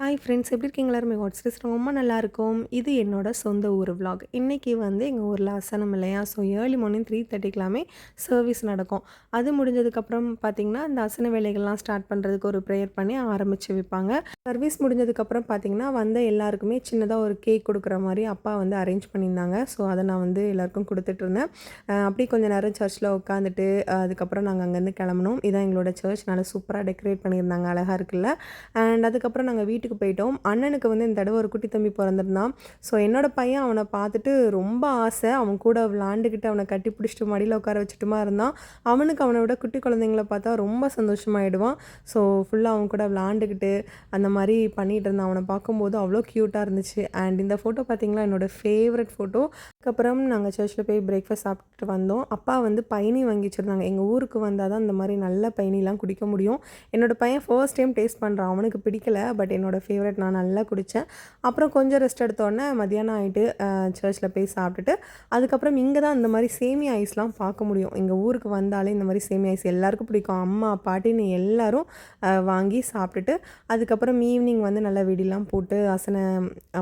Hi friends, எப்படி இருக்கீங்க? எல்லாருமே வாட்ஸ்அப்ஸ் ரொம்ப நல்லாயிருக்கும். இது என்னோட சொந்த ஊர் விலாக். இன்றைக்கி வந்து எங்கள் ஊரில் அசனம் இல்லையா, ஸோ ஏர்லி மார்னிங் 3:30க்கெல்லாமே சர்வீஸ் நடக்கும். அது முடிஞ்சதுக்கப்புறம் பார்த்திங்கன்னா இந்த அசன வேலைகள்லாம் ஸ்டார்ட் பண்ணுறதுக்கு ஒரு ப்ரேயர் பண்ணி ஆரம்பித்து வைப்பாங்க. சர்வீஸ் முடிஞ்சதுக்கப்புறம் பார்த்திங்கன்னா வந்த எல்லாருக்குமே சின்னதாக ஒரு கேக் கொடுக்குற மாதிரி அப்பா வந்து அரேஞ்ச் பண்ணியிருந்தாங்க. ஸோ அதை நான் வந்து எல்லாருக்கும் கொடுத்துட்ருந்தேன். அப்படியே கொஞ்சம் நேரம் சர்ச்சில் உட்காந்துட்டு அதுக்கப்புறம் நாங்கள் அங்கேருந்து கிளம்புனோம். இதான் எங்களோட சர்ச், நல்லா சூப்பராக டெக்கரேட் பண்ணியிருந்தாங்க, அழகாக இருக்குல்ல. அண்ட் அதுக்கப்புறம் நாங்கள் வீட்டுக்கு போயிட்டோம். அண்ணனுக்கு வந்து இந்த தடவை ஒரு குட்டி தம்பி பிறந்திருந்தான். ஸோ என்னோட பையன் அவனை பார்த்துட்டு ரொம்ப ஆசை. அவன் கூட விளாண்டுக்கிட்டு அவனை கட்டி பிடிச்சிட்டு மடியில் உட்கார வச்சுட்டுமா இருந்தான். அவனுக்கு அவனை விட குட்டி குழந்தைங்கள பார்த்தா ரொம்ப சந்தோஷமாயிடுவான். ஸோ ஃபுல்லாக அவன் கூட விளாண்டுக்கிட்டு அந்த மாதிரி பண்ணிகிட்டு இருந்தான். அவனை பார்க்கும்போது அவ்வளோ க்யூட்டாக இருந்துச்சு. அண்ட் இந்த ஃபோட்டோ பார்த்திங்களா, என்னோடய ஃபேவரட் ஃபோட்டோ. அதுக்கப்புறம் நாங்கள் சர்ச்சில் போய் பிரேக்ஃபாஸ்ட் சாப்பிட்டுட்டு வந்தோம். அப்பா வந்து பயணி வாங்கி வச்சுருந்தாங்க. எங்கள் ஊருக்கு வந்தால் தான் இந்த மாதிரி நல்ல பயணிலாம் குடிக்க முடியும். என்னோடய பையன் ஃபர்ஸ்ட் டைம் டேஸ்ட் பண்ணுறான். அவனுக்கு பிடிக்கல, பட் என்னோடய ஃபேவரட், நான் நல்லா குடித்தேன். அப்புறம் கொஞ்சம் ரெஸ்ட் எடுத்தோடனே மதியானம் ஆகிட்டு சர்ச்சில் போய் சாப்பிட்டுட்டு அதுக்கப்புறம் இங்கே தான் இந்த மாதிரி சேமியா ஐஸ்லாம் பார்க்க முடியும். எங்கள் ஊருக்கு வந்தாலே இந்த மாதிரி சேமியா ஐஸ் எல்லாருக்கும் பிடிக்கும். அம்மா பாட்டின்னு எல்லோரும் வாங்கி சாப்பிட்டுட்டு அதுக்கப்புறம் ஈவினிங் வந்து நல்லா வெடிலாம் போட்டு அசனை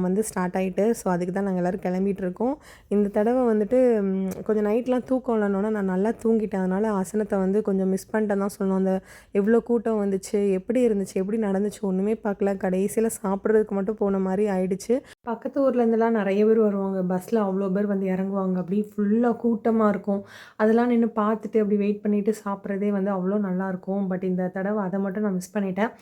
வந்து ஸ்டார்ட் ஆகிட்டு, ஸோ அதுக்கு தான் நாங்கள் எல்லோரும் கிளம்பிட்டு இருக்கோம். இந்த தடவை வந்துட்டு கொஞ்சம் நைட்லாம் தூக்கம் இல்லைனோன்னா நான் நல்லா தூங்கிட்டேன். அதனால் அசனத்தை வந்து கொஞ்சம் மிஸ் பண்ணிட்டேன் தான் சொல்லணும். அந்த எவ்வளோ கூட்டம் வந்துச்சு, எப்படி இருந்துச்சு, எப்படி நடந்துச்சு ஒன்றுமே பார்க்கல. கடைசியில் சாப்பிட்றதுக்கு மட்டும் போன மாதிரி ஆயிடுச்சு. பக்கத்து ஊர்லேருந்துலாம் நிறைய பேர் வருவாங்க. பஸ்ஸில் அவ்வளோ பேர் வந்து இறங்குவாங்க. அப்படி ஃபுல்லாக கூட்டமாக இருக்கும். அதெல்லாம் நின்று பார்த்துட்டு அப்படி வெயிட் பண்ணிவிட்டு சாப்பிட்றதே வந்து அவ்வளோ நல்லாயிருக்கும். பட் இந்த தடவை அதை மட்டும் நான் மிஸ் பண்ணிட்டேன்.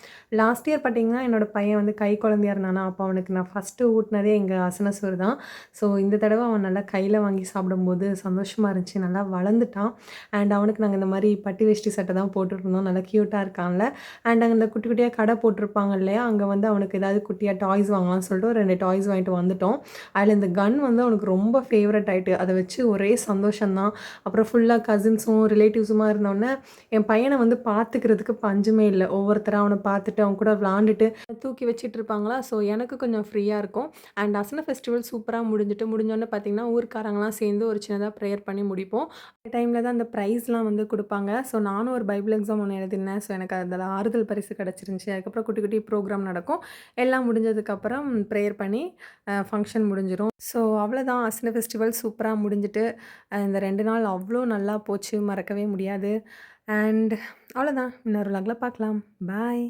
லாஸ்ட் இயர் பார்த்திங்கன்னா என்னோடய பையன் வந்து கை குழந்தையா இருந்தானா, அப்போ அவனுக்கு நான் ஃபஸ்ட்டு ஊட்டினதே எங்கள் அசன சோறு தான். ஸோ இந்த தடவை அவன் நல்லா கையில் வாங்கி சாப்பிடும்போது சந்தோஷமாக இருந்துச்சு. நல்லா வளர்ந்துட்டான். அண்ட் அவனுக்கு நாங்கள் இந்த மாதிரி பட்டி வேஷ்டி சட்டை தான் போட்டுட்ருந்தோம். நல்லா க்யூட்டாக இருக்கான்ல. அண்ட் அங்கே இந்த குட்டி குட்டியாக கடை போட்டிருப்பாங்க இல்லையா, அங்கே வந்து அவனுக்கு ஏதாவது குட்டியாக டாய்ஸ் வாங்கலாம்னு சொல்லிட்டு ஒரு 2 டாய்ஸ் வாங்கிட்டு வந்துட்டோம். அதில் இந்த கன் வந்து அவனுக்கு ரொம்ப ஃபேவரட் ஆகிட்டு, அதை வச்சு ஒரே சந்தோஷம்தான். அப்புறம் ஃபுல்லாக கசின்ஸும் ரிலேட்டிவ்ஸுமாக இருந்தோடனே என் பையனை வந்து பார்த்துக்கிறதுக்கு பஞ்சமே இல்லை. ஒவ்வொருத்தராக அவனை பார்த்துட்டு அவங்க கூட விளாண்டுட்டு தூக்கி வச்சுட்டு இருப்பாங்களா. ஸோ எனக்கு கொஞ்சம் ஃப்ரீயாக இருக்கும். அண்ட் அசன ஃபெஸ்டிவல் சூப்பராக முடிஞ்சோடனே பார்த்திங்கன்னா ஊர்க்காரங்களாம் சேர்ந்து ஒரு சின்னதாக ப்ரேயர் பண்ணி முடிப்போம். அந்த டைமில் தான் அந்த ப்ரைஸ்லாம் வந்து கொடுப்பாங்க. ஸோ நானும் ஒரு பைபிள் எக்ஸாம் ஒன்று எழுதினேன். ஸோ எனக்கு அதில் ஆறுதல் பரிசு கிடச்சிருந்துச்சி. அதுக்கப்புறம் குட்டி குட்டி ப்ரோக்ராம் நடக்கும். எல்லாம் முடிஞ்சதுக்கப்புறம் ப்ரேயர் பண்ணி ஃபங்க்ஷன் முடிஞ்சிடும். ஸோ அவ்வளோதான், அசன ஃபெஸ்டிவல் சூப்பராக முடிஞ்சிட்டு இந்த 2 நாள் அவ்வளோ நல்லா போச்சு, மறக்கவே முடியாது. அண்ட் அவ்வளோதான், இன்னொரு விலாகில் பார்க்கலாம். பாய்.